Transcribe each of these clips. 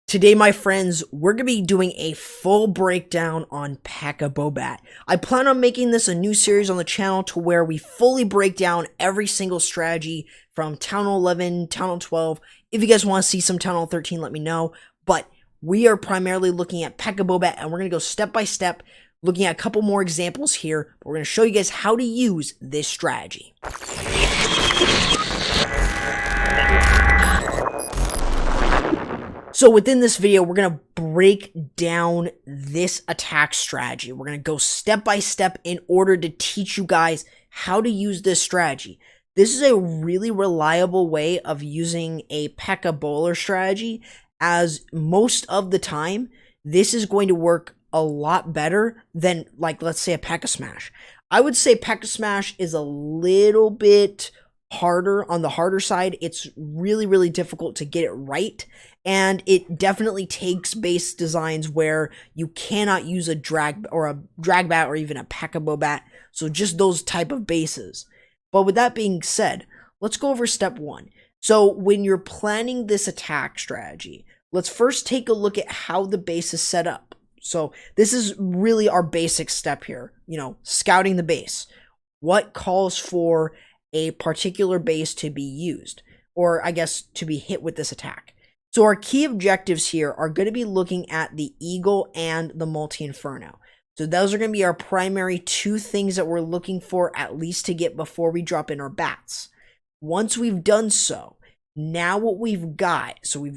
Today, my friends, we're going to be doing a full breakdown on Pekka Bobat. I plan on making this a new series on the channel to where we fully break down every single strategy from Town Hall 11, Town Hall 12. If you guys want to see some Town Hall 13, let me know. But we are primarily looking at Pekka Bobat, and we're going to go step by step, looking at a couple more examples here. But we're going to show you guys how to use this strategy. So within this video, we're going to break down this attack strategy. We're going to go step by step in order to teach you guys how to use this strategy. This is a really reliable way of using a Pekka bowler strategy, as most of the time, this is going to work a lot better than, like, let's say a Pekka smash. I would say Pekka smash is a little bit harder, on the harder side. It's really difficult to get it right, and it definitely takes base designs where you cannot use a drag bat or even a Pekka Bobat, so just those type of bases. But with that being said, let's go over step one. So when you're planning this attack strategy, let's first take a look at how the base is set up. So this is really our basic step here, scouting the base. What calls for a particular base to be used, or I guess to be hit with this attack. So our key objectives here are going to be looking at the Eagle and the Multi-Inferno. So those are going to be our primary two things that we're looking for at least to get before we drop in our bats. Once we've done so, now what we've got, so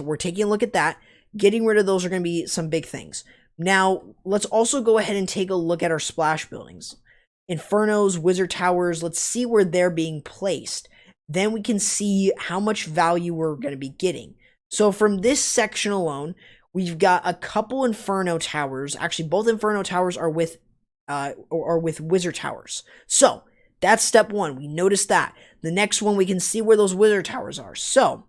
we're taking a look at that. Getting rid of those are going to be some big things. Now, let's also go ahead and take a look at our splash buildings. Infernos, Wizard Towers, let's see where they're being placed. Then we can see how much value we're going to be getting. So from this section alone, we've got a couple Inferno Towers. Actually, both Inferno Towers are with Wizard Towers. So that's step one. We noticed that. The next one, we can see where those Wizard Towers are. So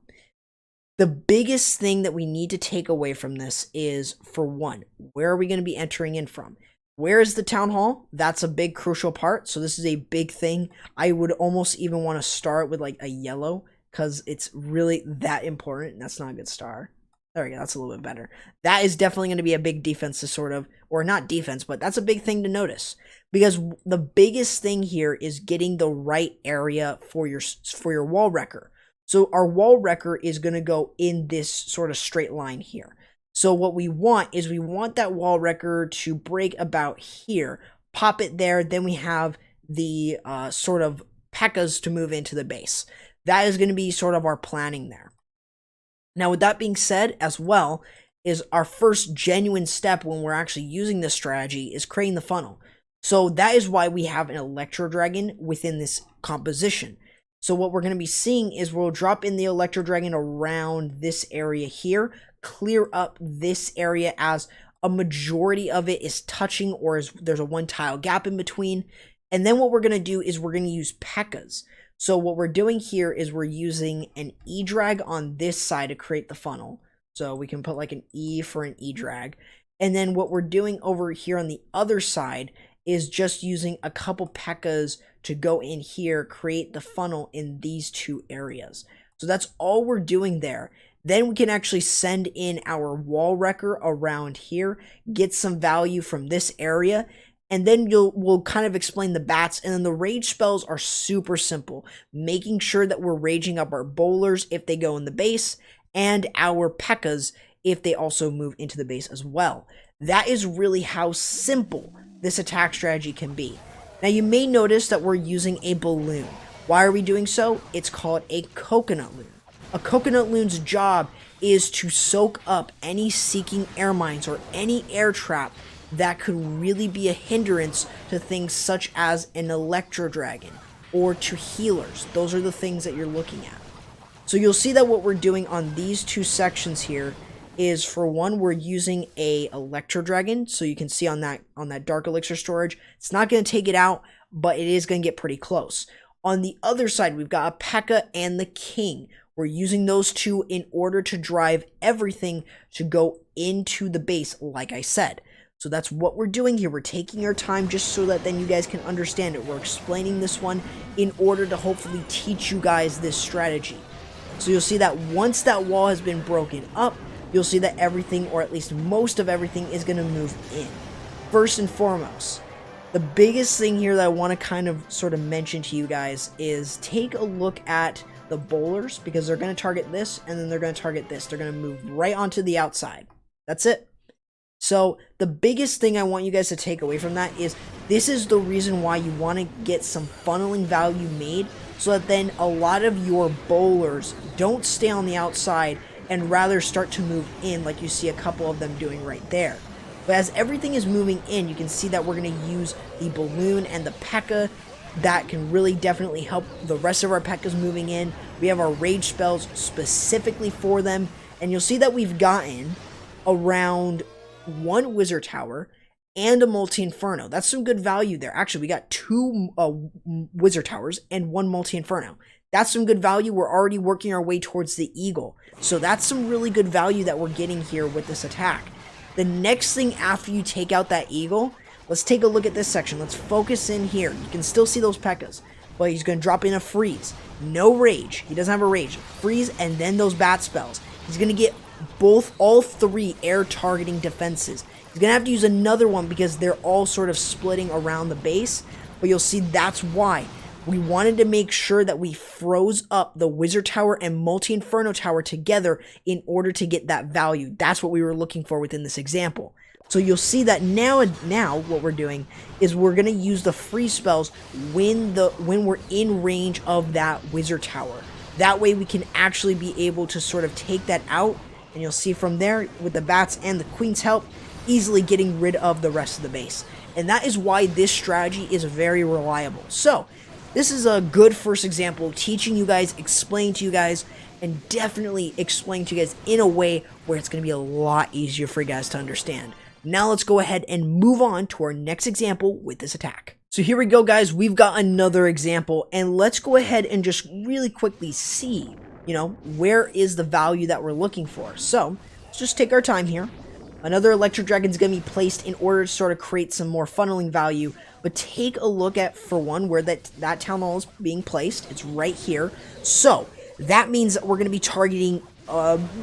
the biggest thing that we need to take away from this is, for one, where are we going to be entering in from? Where is the town hall? That's a big crucial part. So this is a big thing. I would almost even want to start with like a yellow, because it's really that important. That's not a good star. There we go. That's a little bit better. That is definitely going to be a big defense to sort of, or not defense, but that's a big thing to notice, because the biggest thing here is getting the right area for your wall wrecker. So our wall wrecker is going to go in this sort of straight line here. So what we want is we want that wall wrecker to break about here, pop it there, then we have the sort of Pekkas to move into the base. That is going to be sort of our planning there. Now, with that being said, as well, is our first genuine step when we're actually using this strategy is creating the funnel. So that is why we have an Electro Dragon within this composition. So what we're going to be seeing is we'll drop in the Electro Dragon around this area here, clear up this area as a majority of it is touching, or there's a one tile gap in between. And then what we're going to do is we're going to use Pekkas. So what we're doing here is we're using an E-drag on this side to create the funnel. So we can put like an E for an E-drag. And then what we're doing over here on the other side is just using a couple Pekkas to go in here, create the funnel in these two areas. So that's all we're doing there. Then we can actually send in our wall wrecker around here, get some value from this area, and then we'll kind of explain the bats. And then the rage spells are super simple, making sure that we're raging up our bowlers if they go in the base, and our Pekkas if they also move into the base as well. That is really how simple this attack strategy can be. Now you may notice that we're using a balloon. Why are we doing so? It's called a coconut loon. A coconut loon's job is to soak up any seeking air mines or any air trap that could really be a hindrance to things such as an Electro Dragon or to healers. Those are the things that you're looking at. So you'll see that what we're doing on these two sections here is, for one, we're using a Electro Dragon. So you can see on that dark elixir storage, it's not going to take it out, but it is going to get pretty close. On the other side, we've got a Pekka and the King. We're using those two in order to drive everything to go into the base, like I said. So that's what we're doing here. We're taking our time just so that then you guys can understand it. We're explaining this one in order to hopefully teach you guys this strategy. So you'll see that once that wall has been broken up, you'll see that everything, or at least most of everything, is going to move in. First and foremost, the biggest thing here that I want to kind of sort of mention to you guys is take a look at the bowlers, because they're going to target this, and then they're going to target this. They're going to move right onto the outside. That's it. So the biggest thing I want you guys to take away from that is this is the reason why you want to get some funneling value made, so that then a lot of your bowlers don't stay on the outside and rather start to move in, like you see a couple of them doing right there. But as everything is moving in, you can see that we're going to use the balloon and the Pekka. That can really definitely help the rest of our Pekkas moving in. We have our rage spells specifically for them, and you'll see that we've gotten around 1 wizard tower and a multi-inferno. That's some good value there. Actually, we got 2 wizard towers and 1 multi-inferno. That's some good value. We're already working our way towards the eagle. So that's some really good value that we're getting here with this attack. The next thing after you take out that eagle, let's take a look at this section. Let's focus in here. You can still see those Pekkas, but he's going to drop in a freeze. No rage. He doesn't have a rage. Freeze and then those bat spells. He's going to get all 3 air targeting defenses. He's going to have to use another one because they're all sort of splitting around the base, but you'll see that's why. We wanted to make sure that we froze up the Wizard Tower and Multi-Inferno Tower together in order to get that value. That's what we were looking for within this example. So you'll see that now what we're doing is we're going to use the free spells when we're in range of that Wizard Tower. That way we can actually be able to sort of take that out, and you'll see from there with the bats and the queen's help, easily getting rid of the rest of the base. And that is why this strategy is very reliable. So this is a good first example, teaching you guys, explaining to you guys, and definitely explaining to you guys in a way where it's going to be a lot easier for you guys to understand. Now let's go ahead and move on to our next example with this attack. So here we go, guys. We've got another example, and let's go ahead and just really quickly see, where is the value that we're looking for. So let's just take our time here. Another Electric Dragon is going to be placed in order to sort of create some more funneling value. But take a look at, for one, where that Town Hall is being placed. It's right here. So that means that we're going to be targeting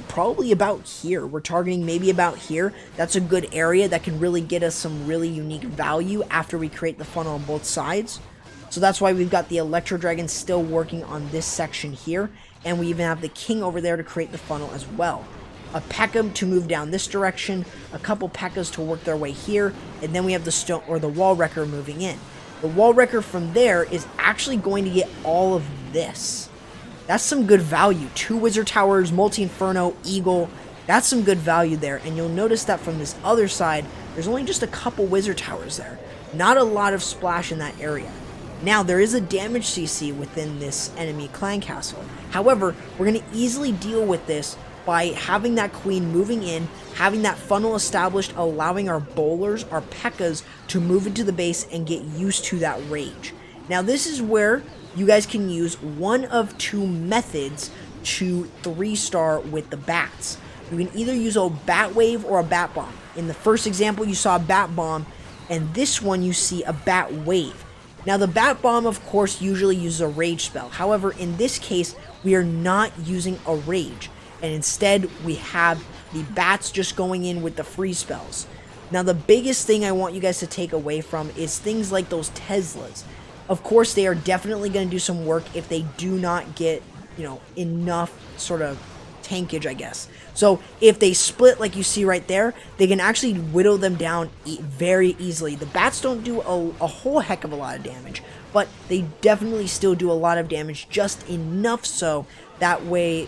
probably about here. We're targeting maybe about here. That's a good area that can really get us some really unique value after we create the funnel on both sides. So that's why we've got the Electro Dragon still working on this section here. And we even have the King over there to create the funnel as well. A Pekka to move down this direction, a couple Pekkas to work their way here, and then we have the stone or the Wall Wrecker moving in. The Wall Wrecker from there is actually going to get all of this. That's some good value. 2 Wizard Towers, Multi-Inferno, Eagle. That's some good value there. And you'll notice that from this other side, there's only just a couple Wizard Towers there. Not a lot of splash in that area. Now, there is a damage CC within this enemy clan castle. However, we're going to easily deal with this by having that queen moving in, having that funnel established, allowing our bowlers, our Pekkas, to move into the base and get used to that rage. Now, this is where you guys can use one of 2 methods to 3-star with the bats. You can either use a bat wave or a bat bomb. In the first example, you saw a bat bomb, and this one you see a bat wave. Now, the bat bomb, of course, usually uses a rage spell. However, in this case, we are not using a rage, and instead we have the bats just going in with the free spells. Now, the biggest thing I want you guys to take away from is things like those Teslas. Of course, they are definitely going to do some work if they do not get, enough sort of tankage, I guess. So if they split like you see right there, they can actually whittle them down very easily. The bats don't do a whole heck of a lot of damage, but they definitely still do a lot of damage, just enough so that way,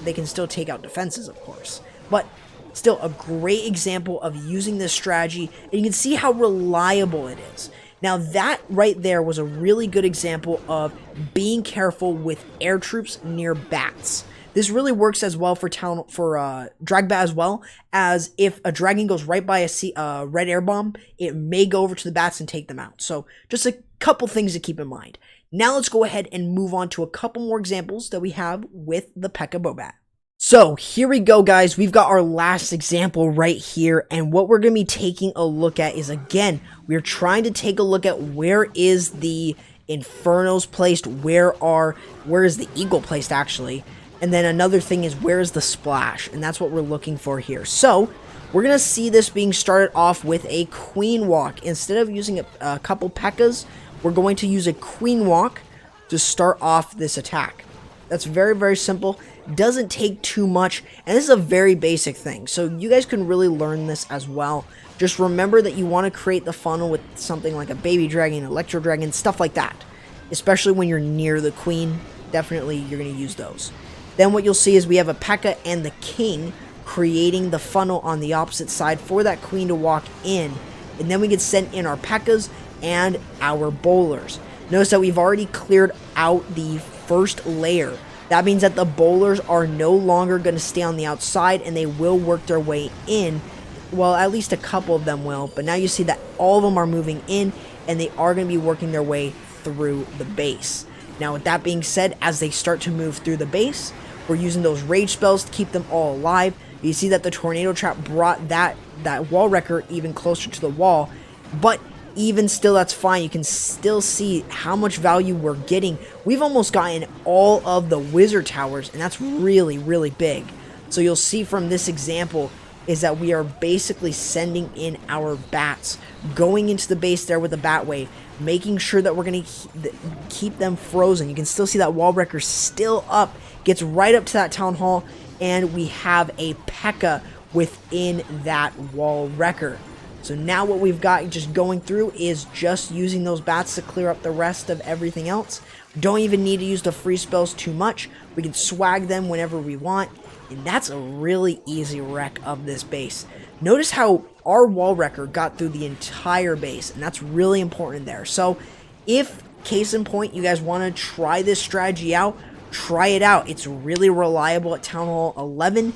they can still take out defenses, of course. But still a great example of using this strategy, and you can see how reliable it is. Now, that right there was a really good example of being careful with air troops near bats. This really works as well for drag bat, as well as if a dragon goes right by a red air bomb, it may go over to the bats and take them out. So just a couple things to keep in mind. Now let's go ahead and move on to a couple more examples that we have with the Pekka Bobat. So here we go, guys. We've got our last example right here, and what we're going to be taking a look at is, again, we're trying to take a look at where is the Infernos placed, where is the Eagle placed, actually. And then another thing is, where is the splash? And that's what we're looking for here. So we're going to see this being started off with a queen walk. Instead of using a couple P.E.K.K.A.s, we're going to use a queen walk to start off this attack. That's very, very simple. Doesn't take too much, and this is a very basic thing, so you guys can really learn this as well. Just remember that you want to create the funnel with something like a baby dragon, electro dragon, stuff like that. Especially when you're near the queen, definitely you're going to use those. Then what you'll see is we have a P.E.K.K.A. and the king creating the funnel on the opposite side for that queen to walk in, and then we can send in our P.E.K.K.A.s and our bowlers. Notice that we've already cleared out the first layer. That means that the bowlers are no longer going to stay on the outside, and they will work their way in. Well, at least a couple of them will, but now you see that all of them are moving in, and they are going to be working their way through the base. Now, with that being said, as they start to move through the base, we're using those rage spells to keep them all alive. You see that the tornado trap brought that wall wrecker even closer to the wall, but even still, that's fine. You can still see how much value we're getting. We've almost gotten all of the wizard towers, and that's really, really big. So you'll see from this example is that we are basically sending in our bats, going into the base there with the bat wave, making sure that we're going to keep them frozen. You can still see that wall wrecker still up, gets right up to that town hall, and we have a P.E.K.K.A. within that wall wrecker. So now what we've got just going through is just using those bats to clear up the rest of everything else. Don't even need to use the free spells too much. We can swag them whenever we want. And that's a really easy wreck of this base. Notice how our wall wrecker got through the entire base. And that's really important there. So if, case in point, you guys want to try this strategy out, try it out. It's really reliable at Town Hall 11.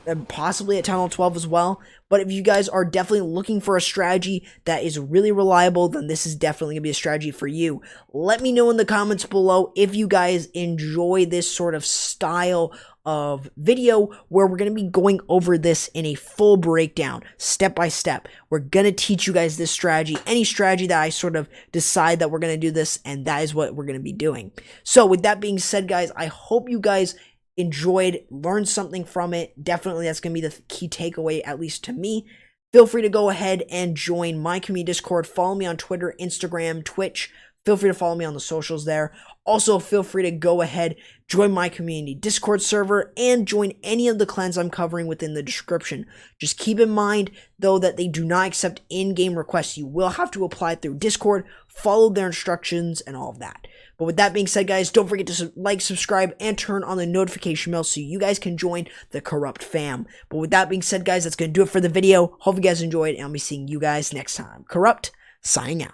And possibly at Town Hall 12 as well. But if you guys are definitely looking for a strategy that is really reliable, then this is definitely going to be a strategy for you. Let me know in the comments below if you guys enjoy this sort of style of video where we're going to be going over this in a full breakdown, step by step. We're going to teach you guys this strategy, any strategy that I sort of decide that we're going to do this, and that is what we're going to be doing. So with that being said, guys, I hope you guys enjoyed, learned something from it. Definitely that's going to be the key takeaway, at least to me. Feel free to go ahead and join my community Discord. Follow me on Twitter, Instagram, Twitch. Feel free to follow me on the socials there. Also, feel free to go ahead, join my community Discord server, and join any of the clans I'm covering within the description. Just keep in mind, though, that they do not accept in-game requests. You will have to apply through Discord, follow their instructions, and all of that. But with that being said, guys, don't forget to like, subscribe, and turn on the notification bell so you guys can join the Corrupt fam. But with that being said, guys, that's going to do it for the video. Hope you guys enjoyed, and I'll be seeing you guys next time. Corrupt, signing out.